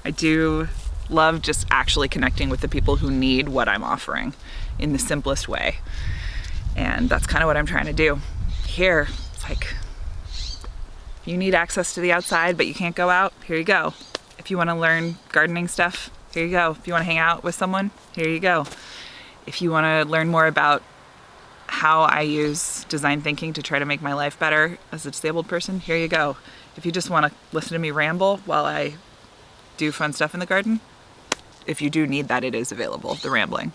I do love just actually connecting with the people who need what I'm offering in the simplest way. And that's kind of what I'm trying to do. Here, it's like, if you need access to the outside but you can't go out, here you go. If you want to learn gardening stuff, here you go. If you want to hang out with someone, here you go. If you want to learn more about how I use design thinking to try to make my life better as a disabled person, here you go. If you just want to listen to me ramble while I do fun stuff in the garden, if you do need that, it is available, the rambling.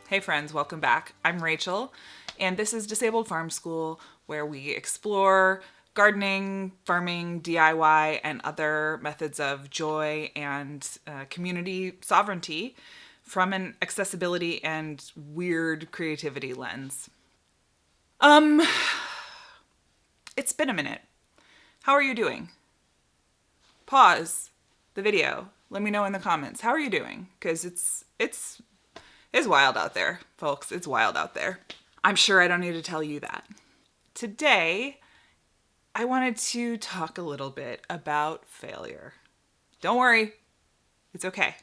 Hey friends, welcome back. I'm Rachel, and this is Disabled Farm School, where we explore gardening, farming, DIY, and other methods of joy and community sovereignty from an accessibility and weird creativity lens. It's been a minute. How are you doing? Pause the video. Let me know in the comments. How are you doing? Because it's wild out there, folks. It's wild out there. I'm sure I don't need to tell you that. Today, I wanted to talk a little bit about failure. Don't worry, it's okay.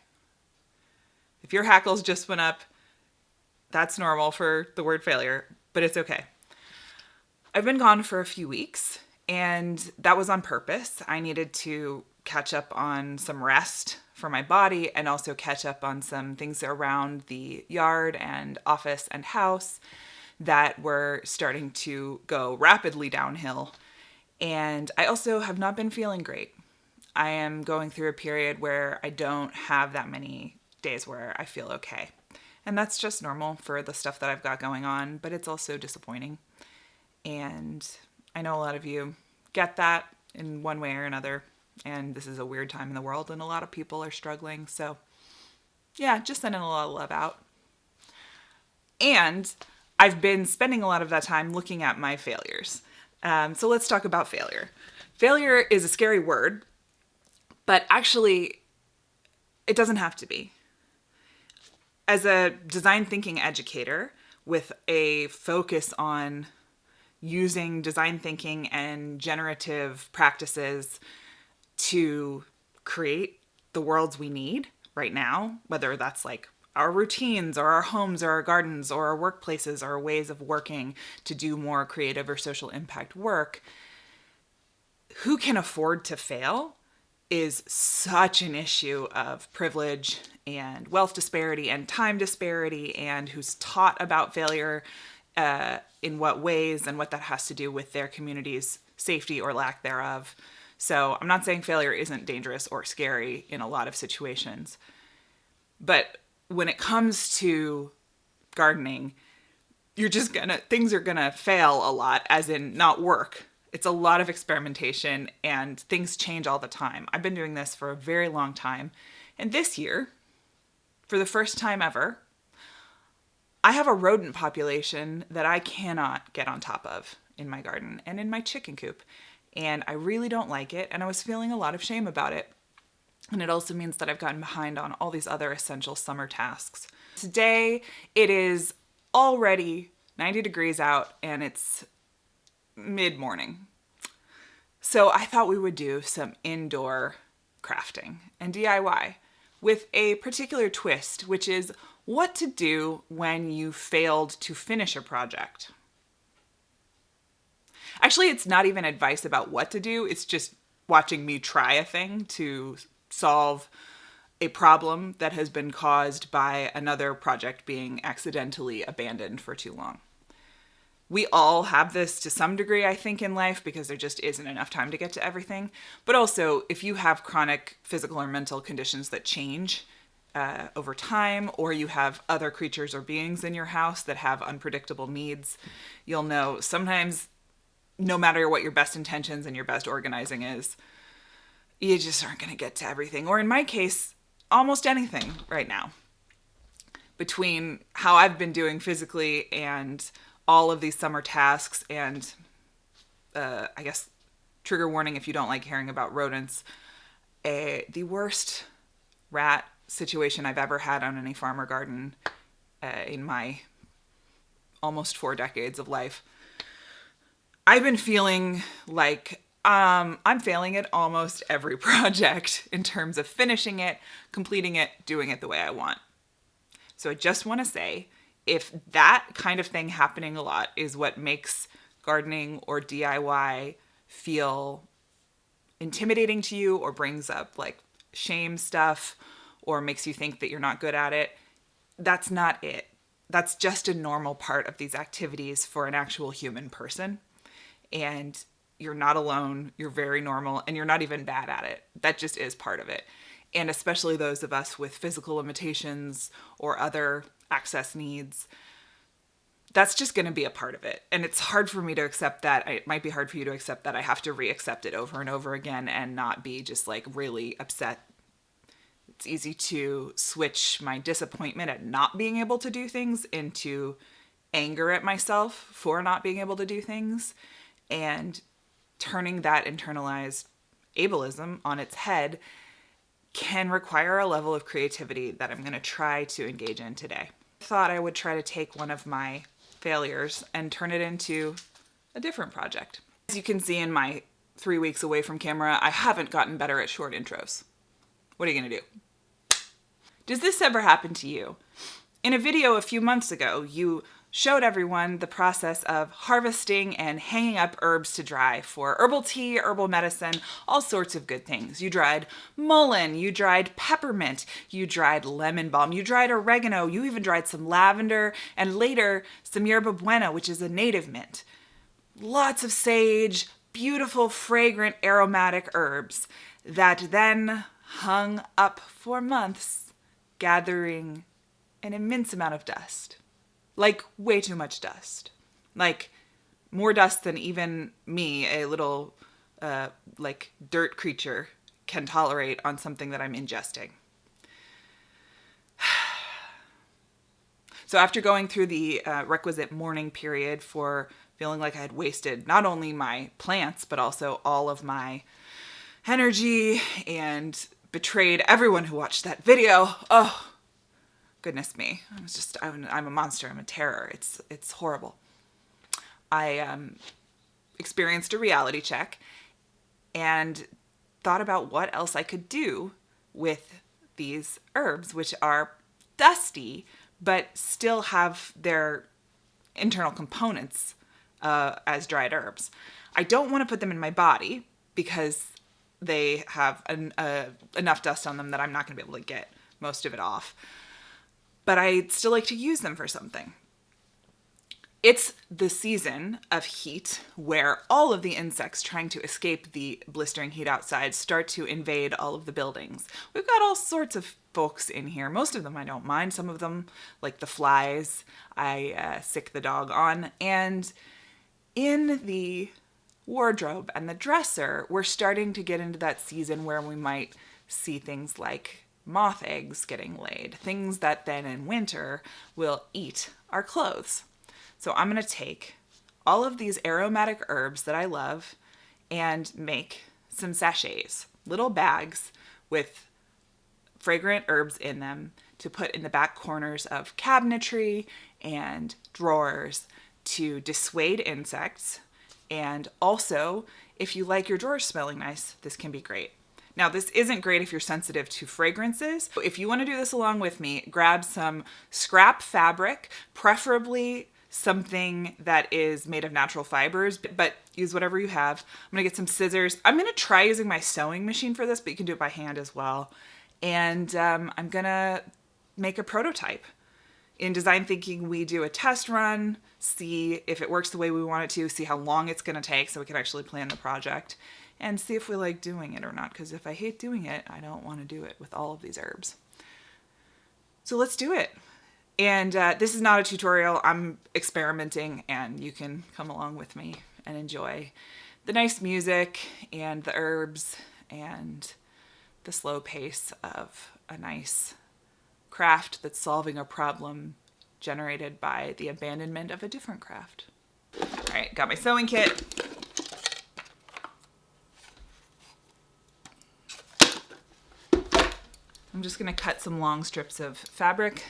If your hackles just went up, that's normal for the word failure, but it's okay. I've been gone for a few weeks, and that was on purpose. I needed to catch up on some rest for my body and also catch up on some things around the yard and office and house that were starting to go rapidly downhill. And I also have not been feeling great. I am going through a period where I don't have that many days where I feel okay. And that's just normal for the stuff that I've got going on, but it's also disappointing. And I know a lot of you get that in one way or another. And this is a weird time in the world and a lot of people are struggling. So yeah, just sending a lot of love out. And I've been spending a lot of that time looking at my failures. So let's talk about failure. Failure is a scary word, but actually it doesn't have to be. As a design thinking educator with a focus on using design thinking and generative practices to create the worlds we need right now, whether that's like our routines or our homes or our gardens or our workplaces or our ways of working to do more creative or social impact work, who can afford to fail is such an issue of privilege and wealth disparity and time disparity, and who's taught about failure in what ways and what that has to do with their community's safety or lack thereof. So I'm not saying failure isn't dangerous or scary in a lot of situations, but when it comes to gardening, things are gonna fail a lot, as in not work. It's a lot of experimentation and things change all the time. I've been doing this for a very long time. And this year, for the first time ever, I have a rodent population that I cannot get on top of in my garden and in my chicken coop. And I really don't like it, and I was feeling a lot of shame about it. And it also means that I've gotten behind on all these other essential summer tasks. Today, it is already 90 degrees out, and it's mid-morning. So I thought we would do some indoor crafting and DIY with a particular twist, which is what to do when you failed to finish a project. Actually, it's not even advice about what to do. It's just watching me try a thing to solve a problem that has been caused by another project being accidentally abandoned for too long. We all have this to some degree, I think, in life because there just isn't enough time to get to everything. But also, if you have chronic physical or mental conditions that change over time, or you have other creatures or beings in your house that have unpredictable needs, you'll know sometimes, no matter what your best intentions and your best organizing is, you just aren't going to get to everything. Or in my case, almost anything right now. Between how I've been doing physically and all of these summer tasks and I guess trigger warning if you don't like hearing about rodents, the worst rat situation I've ever had on any farm or garden in my almost 4 decades of life. I've been feeling like I'm failing at almost every project in terms of finishing it, completing it, doing it the way I want. So I just want to say, if that kind of thing happening a lot is what makes gardening or DIY feel intimidating to you or brings up like shame stuff or makes you think that you're not good at it, that's not it. That's just a normal part of these activities for an actual human person. And you're not alone, you're very normal, and you're not even bad at it. That just is part of it. And especially those of us with physical limitations or other access needs, that's just going to be a part of it. And it's hard for me to accept that. It might be hard for you to accept that I have to re-accept it over and over again and not be just like really upset. It's easy to switch my disappointment at not being able to do things into anger at myself for not being able to do things, and turning that internalized ableism on its head can require a level of creativity that I'm going to try to engage in today. I thought I would try to take one of my failures and turn it into a different project. As you can see in my 3 weeks away from camera, I haven't gotten better at short intros. What are you going to do? Does this ever happen to you? In a video a few months ago, you showed everyone the process of harvesting and hanging up herbs to dry for herbal tea, herbal medicine, all sorts of good things. You dried mullein, you dried peppermint, you dried lemon balm, you dried oregano, you even dried some lavender, and later some yerba buena, which is a native mint. Lots of sage, beautiful, fragrant, aromatic herbs that then hung up for months, gathering an immense amount of dust. Like way too much dust. Like more dust than even me, a little like dirt creature, can tolerate on something that I'm ingesting. So after going through the requisite mourning period for feeling like I had wasted not only my plants, but also all of my energy and betrayed everyone who watched that video. Oh, goodness me. I'm a monster. I'm a terror. It's horrible. I experienced a reality check and thought about what else I could do with these herbs, which are dusty, but still have their internal components as dried herbs. I don't want to put them in my body because they have enough dust on them that I'm not going to be able to get most of it off. But I'd still like to use them for something. It's the season of heat where all of the insects trying to escape the blistering heat outside start to invade all of the buildings. We've got all sorts of folks in here. Most of them I don't mind. Some of them, like the flies, I sick the dog on. And in the wardrobe and the dresser, we're starting to get into that season where we might see things like moth eggs getting laid, things that then in winter will eat our clothes. So I'm going to take all of these aromatic herbs that I love and make some sachets, little bags with fragrant herbs in them to put in the back corners of cabinetry and drawers to dissuade insects. And also, if you like your drawers smelling nice, this can be great. Now, this isn't great if you're sensitive to fragrances. If you want to do this along with me, grab some scrap fabric, preferably something that is made of natural fibers, but use whatever you have. I'm going to get some scissors. I'm going to try using my sewing machine for this, but you can do it by hand as well. And I'm going to make a prototype. In design thinking, we do a test run, see if it works the way we want it to, see how long it's going to take so we can actually plan the project, and see if we like doing it or not. Because if I hate doing it, I don't want to do it with all of these herbs. So let's do it. And this is not a tutorial. I'm experimenting, and you can come along with me and enjoy the nice music and the herbs and the slow pace of a nice craft that's solving a problem generated by the abandonment of a different craft. All right, got my sewing kit. I'm just gonna cut some long strips of fabric.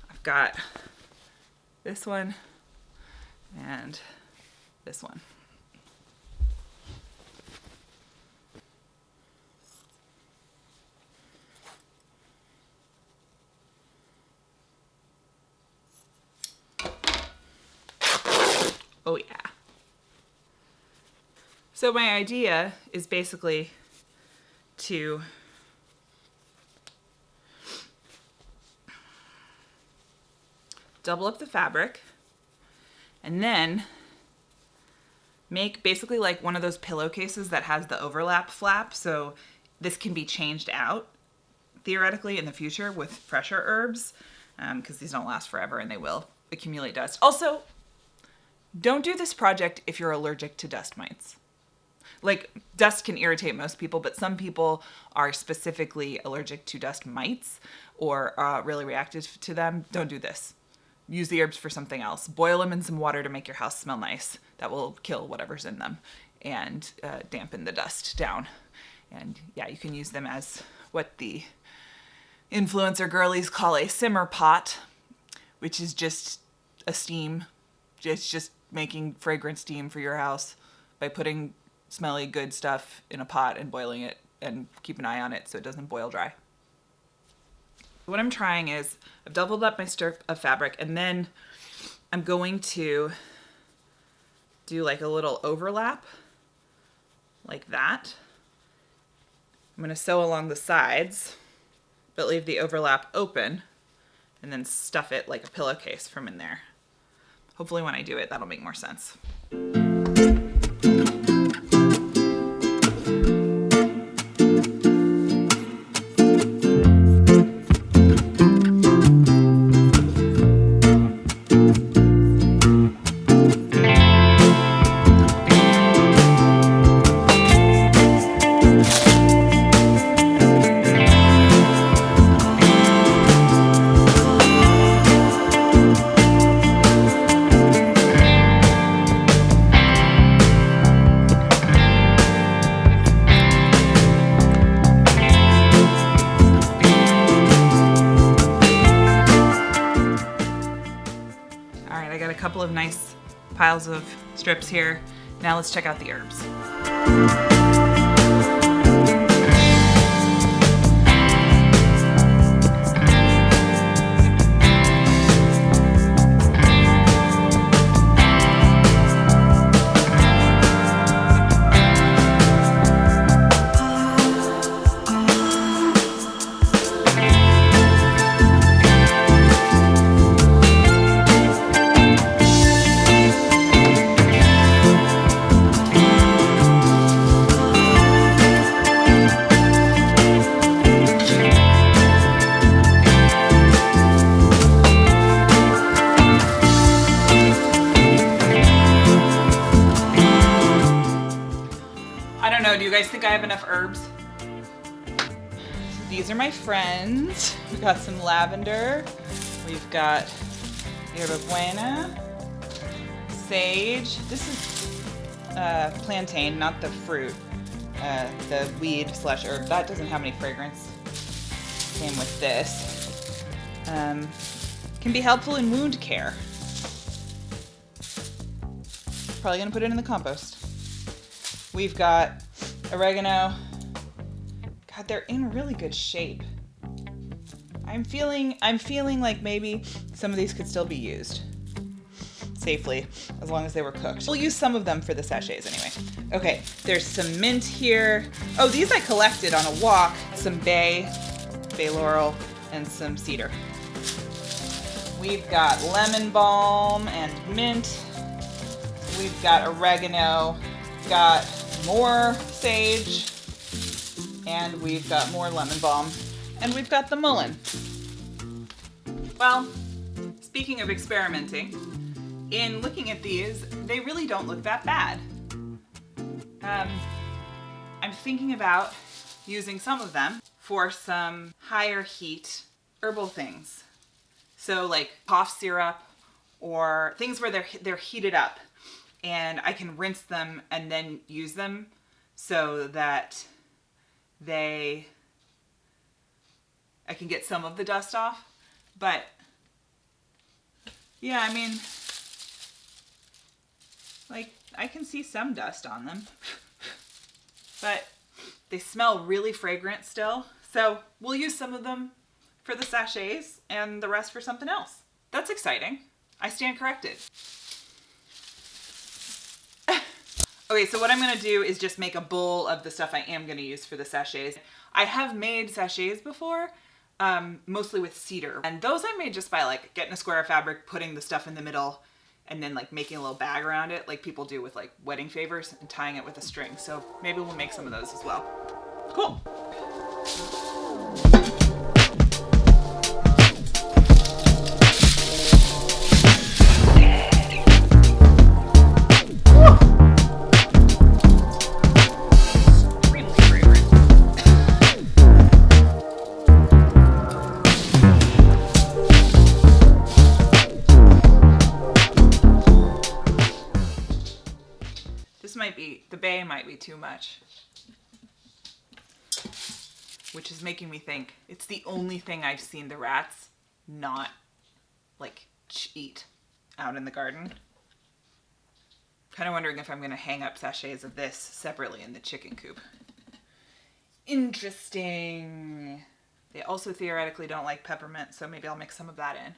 I've got this one and this one. Oh yeah. So my idea is basically to double up the fabric and then make basically like one of those pillowcases that has the overlap flap. So this can be changed out theoretically in the future with fresher herbs, because these don't last forever and they will accumulate dust. Also, don't do this project if you're allergic to dust mites. Like, dust can irritate most people, but some people are specifically allergic to dust mites or really reactive to them. Don't do this. Use the herbs for something else. Boil them in some water to make your house smell nice. That will kill whatever's in them and dampen the dust down. And yeah, you can use them as what the influencer girlies call a simmer pot, which is just a steam. It's just making fragrant steam for your house by putting smelly good stuff in a pot and boiling it, and keep an eye on it so it doesn't boil dry. What I'm trying is I've doubled up my strip of fabric, and then I'm going to do like a little overlap like that. I'm going to sew along the sides but leave the overlap open and then stuff it like a pillowcase from in there. Hopefully when I do it, that'll make more sense. Couple of nice piles of strips here. Now let's check out the herbs. Do you guys think I have enough herbs? So these are my friends. We've got some lavender. We've got yerba buena, sage. This is plantain, not the fruit. The weed slash herb. That doesn't have any fragrance. Same with this. Can be helpful in wound care. Probably gonna put it in the compost. We've got oregano. God, they're in really good shape. I'm feeling like maybe some of these could still be used safely as long as they were cooked. We'll use some of them for the sachets anyway. Okay, there's some mint here. Oh, these I collected on a walk. Some bay laurel, and some cedar. We've got lemon balm and mint. We've got oregano, got more sage, and we've got more lemon balm, and we've got the mullein. Well, speaking of experimenting, in looking at these, they really don't look that bad. I'm thinking about using some of them for some higher heat herbal things. So like cough syrup or things where they're heated up and I can rinse them and then use them so that I can get some of the dust off. But yeah, I mean, like I can see some dust on them, but they smell really fragrant still. So we'll use some of them for the sachets and the rest for something else. That's exciting. I stand corrected. Okay, so what I'm gonna do is just make a bowl of the stuff I am gonna use for the sachets. I have made sachets before, mostly with cedar. And those I made just by like getting a square of fabric, putting the stuff in the middle, and then like making a little bag around it, like people do with like wedding favors, and tying it with a string. So maybe we'll make some of those as well. Cool. The bay might be too much, which is making me think it's the only thing I've seen the rats not like eat out in the garden. Kind of wondering if I'm going to hang up sachets of this separately in the chicken coop. Interesting. They also theoretically don't like peppermint, so maybe I'll mix some of that in.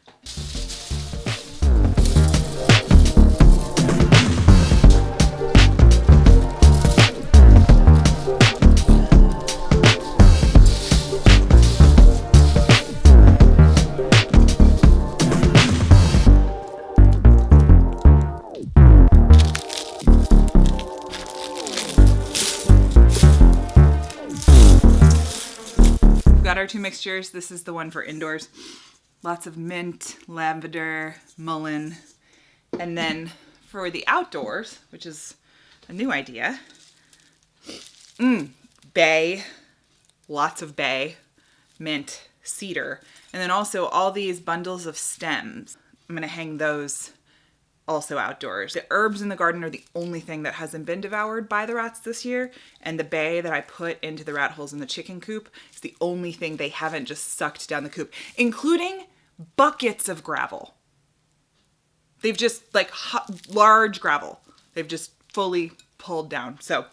Our two mixtures. This is the one for indoors. Lots of mint, lavender, mullein. And then for the outdoors, which is a new idea, bay, lots of bay, mint, cedar, and then also all these bundles of stems. I'm gonna hang those also outdoors. The herbs in the garden are the only thing that hasn't been devoured by the rats this year, and the bay that I put into the rat holes in the chicken coop is the only thing they haven't just sucked down the coop, including buckets of gravel. They've just, like, large gravel. They've just fully pulled down. So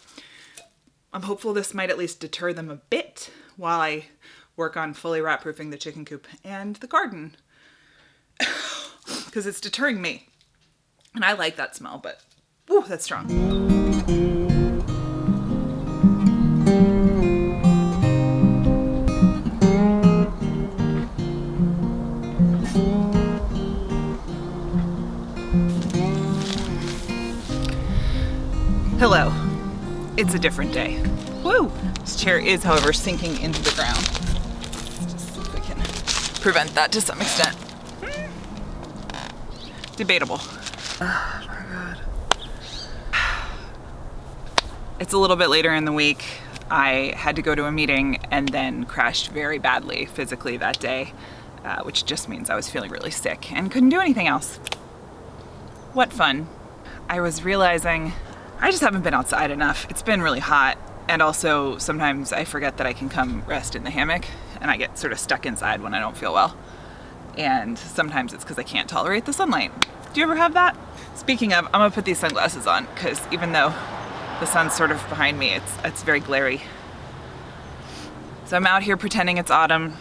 I'm hopeful this might at least deter them a bit while I work on fully rat-proofing the chicken coop and the garden. Because it's deterring me. And I like that smell, but woo, that's strong. Hello. It's a different day. Woo! This chair is, however, sinking into the ground. Let's see if we can prevent that to some extent. Debatable. Oh my God. It's a little bit later in the week. I had to go to a meeting and then crashed very badly physically that day, which just means I was feeling really sick and couldn't do anything else. What fun. I was realizing I just haven't been outside enough. It's been really hot, and also sometimes I forget that I can come rest in the hammock and I get sort of stuck inside when I don't feel well. And sometimes it's because I can't tolerate the sunlight. Do you ever have that? Speaking of, I'm gonna put these sunglasses on because even though the sun's sort of behind me, it's very glary. So I'm out here pretending it's autumn,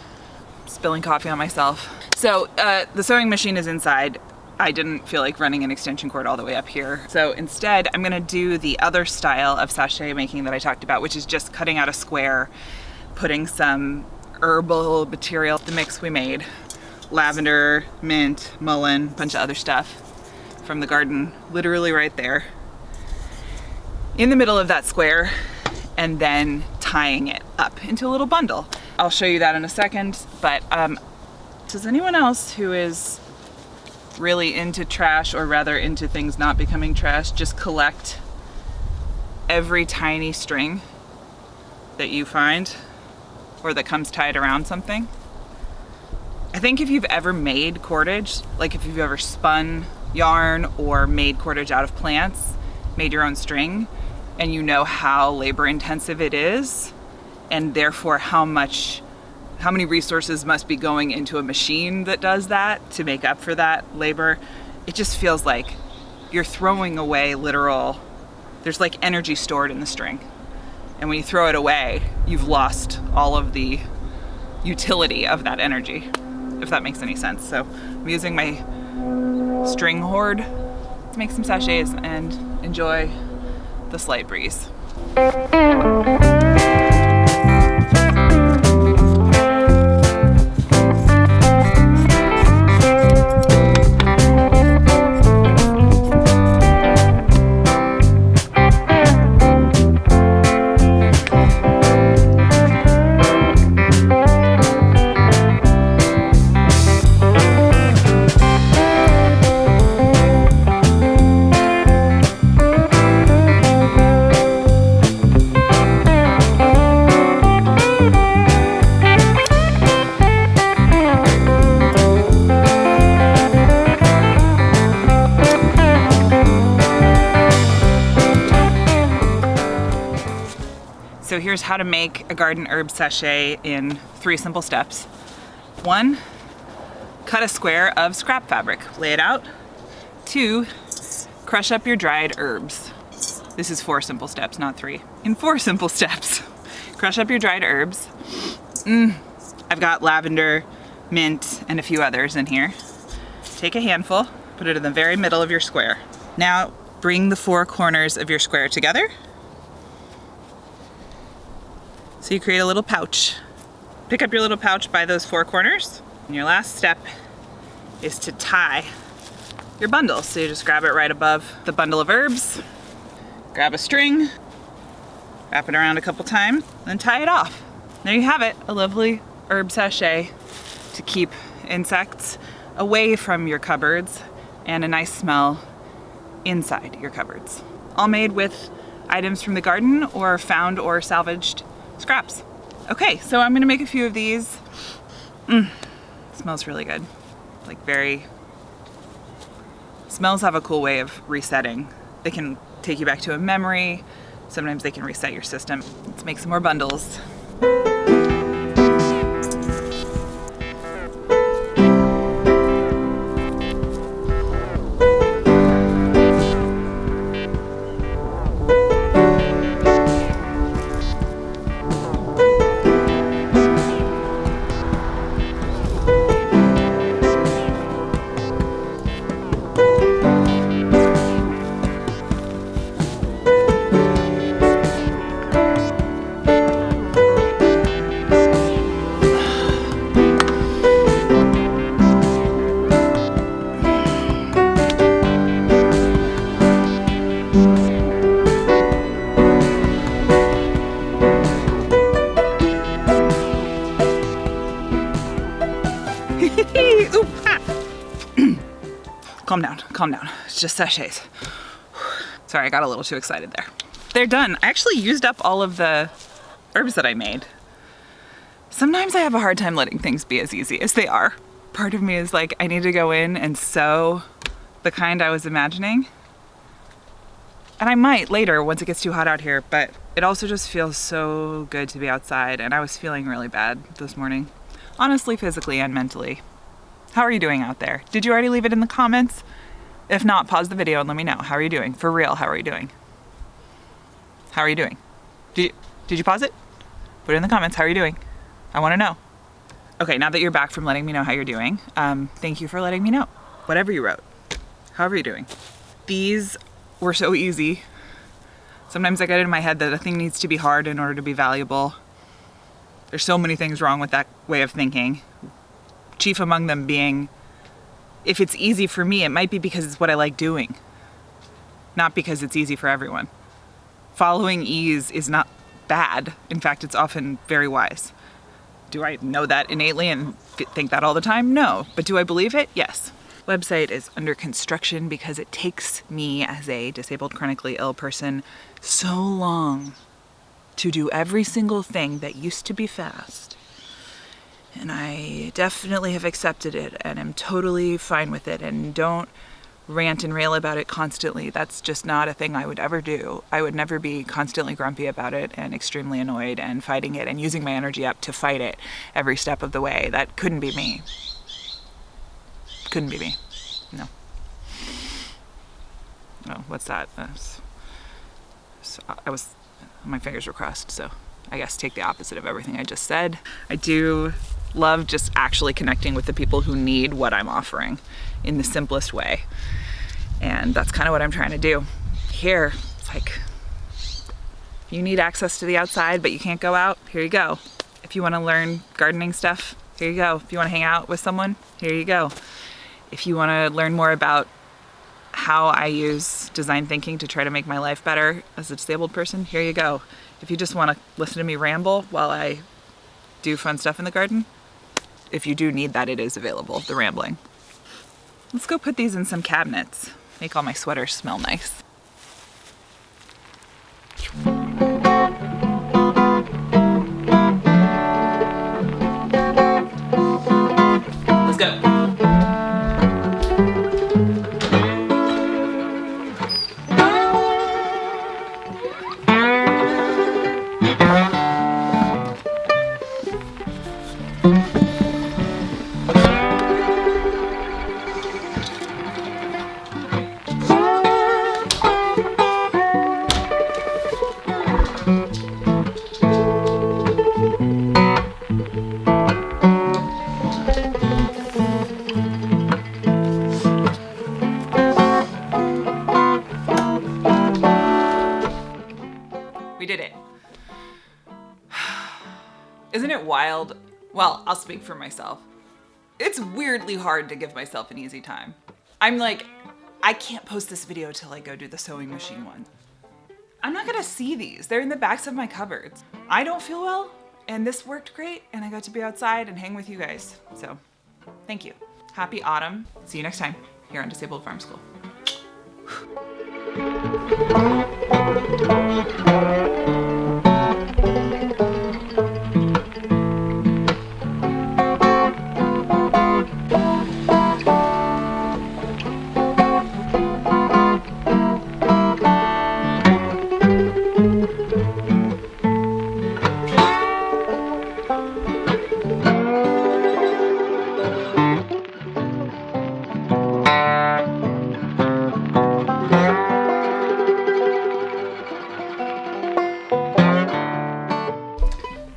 spilling coffee on myself. So the sewing machine is inside. I didn't feel like running an extension cord all the way up here. So instead, I'm gonna do the other style of sachet making that I talked about, which is just cutting out a square, putting some herbal material, the mix we made, lavender, mint, mullein, bunch of other stuff from the garden, literally right there in the middle of that square, and then tying it up into a little bundle. I'll show you that in a second, but does anyone else who is really into trash, or rather into things not becoming trash, just collect every tiny string that you find or that comes tied around something? I think if you've ever made cordage, like if you've ever spun yarn or made cordage out of plants, made your own string, and you know how labor intensive it is, and therefore how many resources must be going into a machine that does that to make up for that labor, it just feels like you're throwing away there's like energy stored in the string. And when you throw it away, you've lost all of the utility of that energy, if that makes any sense. So I'm using my string hoard to make some sachets and enjoy the slight breeze. So here's how to make a garden herb sachet in 3 simple steps. 1, cut a square of scrap fabric, lay it out. 2, crush up your dried herbs. This is 4 simple steps, not 3. In 4 simple steps, crush up your dried herbs. I've got lavender, mint, and a few others in here. Take a handful, put it in the very middle of your square. Now bring the 4 corners of your square together. So you create a little pouch. Pick up your little pouch by those 4 corners. And your last step is to tie your bundle. So you just grab it right above the bundle of herbs, grab a string, wrap it around a couple times, then tie it off. There you have it, a lovely herb sachet to keep insects away from your cupboards and a nice smell inside your cupboards. All made with items from the garden or found or salvaged scraps. Okay, so I'm gonna make a few of these. Smells really good. Like smells have a cool way of resetting. They can take you back to a memory. Sometimes they can reset your system. Let's make some more bundles. Calm down. It's just sachets. Sorry, I got a little too excited there. They're done. I actually used up all of the herbs that I made. Sometimes I have a hard time letting things be as easy as they are. Part of me is like, I need to go in and sew the kind I was imagining. And I might later once it gets too hot out here, but it also just feels so good to be outside, and I was feeling really bad this morning. Honestly, physically and mentally. How are you doing out there? Did you already leave it in the comments? If not, pause the video and let me know. How are you doing? For real, how are you doing? How are you doing? Did you pause it? Put it in the comments. How are you doing? I want to know. Okay, now that you're back from letting me know how you're doing, thank you for letting me know. Whatever you wrote. However you're doing. These were so easy. Sometimes I get it in my head that a thing needs to be hard in order to be valuable. There's so many things wrong with that way of thinking. Chief among them being, if it's easy for me, it might be because it's what I like doing, not because it's easy for everyone. Following ease is not bad. In fact, it's often very wise. Do I know that innately and think that all the time? No. But do I believe it? Yes. Website is under construction because it takes me as a disabled chronically ill person so long to do every single thing that used to be fast. And I definitely have accepted it and am totally fine with it and don't rant and rail about it constantly. That's just not a thing I would ever do. I would never be constantly grumpy about it and extremely annoyed and fighting it and using my energy up to fight it every step of the way. That couldn't be me. Couldn't be me. No. Oh, what's that? My fingers were crossed, so I guess take the opposite of everything I just said. I do love just actually connecting with the people who need what I'm offering in the simplest way. And that's kind of what I'm trying to do. Here, it's like, you need access to the outside, but you can't go out, here you go. If you want to learn gardening stuff, here you go. If you want to hang out with someone, here you go. If you want to learn more about how I use design thinking to try to make my life better as a disabled person, here you go. If you just want to listen to me ramble while I do fun stuff in the garden, if you do need that, it is available, the rambling. Let's go put these in some cabinets. Make all my sweaters smell nice. Let's go. We did it. Isn't it wild? Well, I'll speak for myself. It's weirdly hard to give myself an easy time. I'm like, I can't post this video till I go do the sewing machine one. I'm not gonna see these. They're in the backs of my cupboards. I don't feel well, and this worked great, and I got to be outside and hang with you guys. So, thank you. Happy autumn. See you next time here on Disabled Farm School.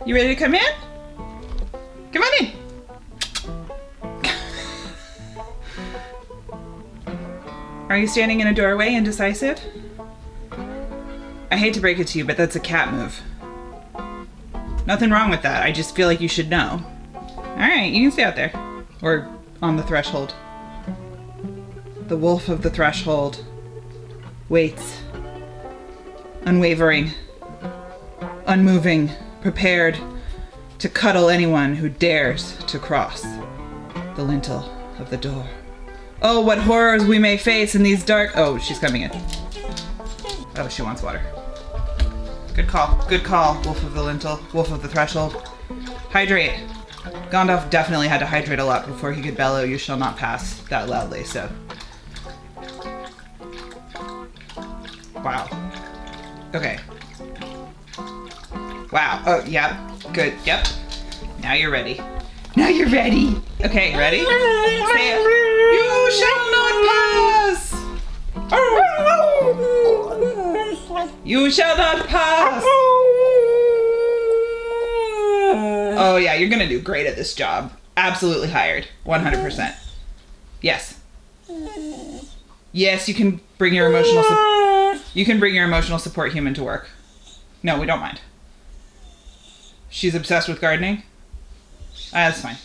You ready to come in? Come on in. Are you standing in a doorway indecisive? I hate to break it to you, but that's a cat move. Nothing wrong with that. I just feel like you should know. All right, you can stay out there. Or on the threshold. The wolf of the threshold waits, unwavering, unmoving, prepared to cuddle anyone who dares to cross the lintel of the door. Oh, what horrors we may face in these dark... Oh, she's coming in. Oh, she wants water. Good call. Good call, wolf of the lintel, wolf of the threshold. Hydrate. Gandalf definitely had to hydrate a lot before he could bellow, "You shall not pass," that loudly, so... Wow. Okay. Wow. Oh, yep. Good. Yep. Now you're ready. Now you're ready. Okay, ready? Say it. You shall not pass! You shall not pass! Oh yeah, you're gonna do great at this job. Absolutely hired. 100%. Yes. Yes, you can bring your emotional support human to work. No, we don't mind. She's obsessed with gardening? That's fine.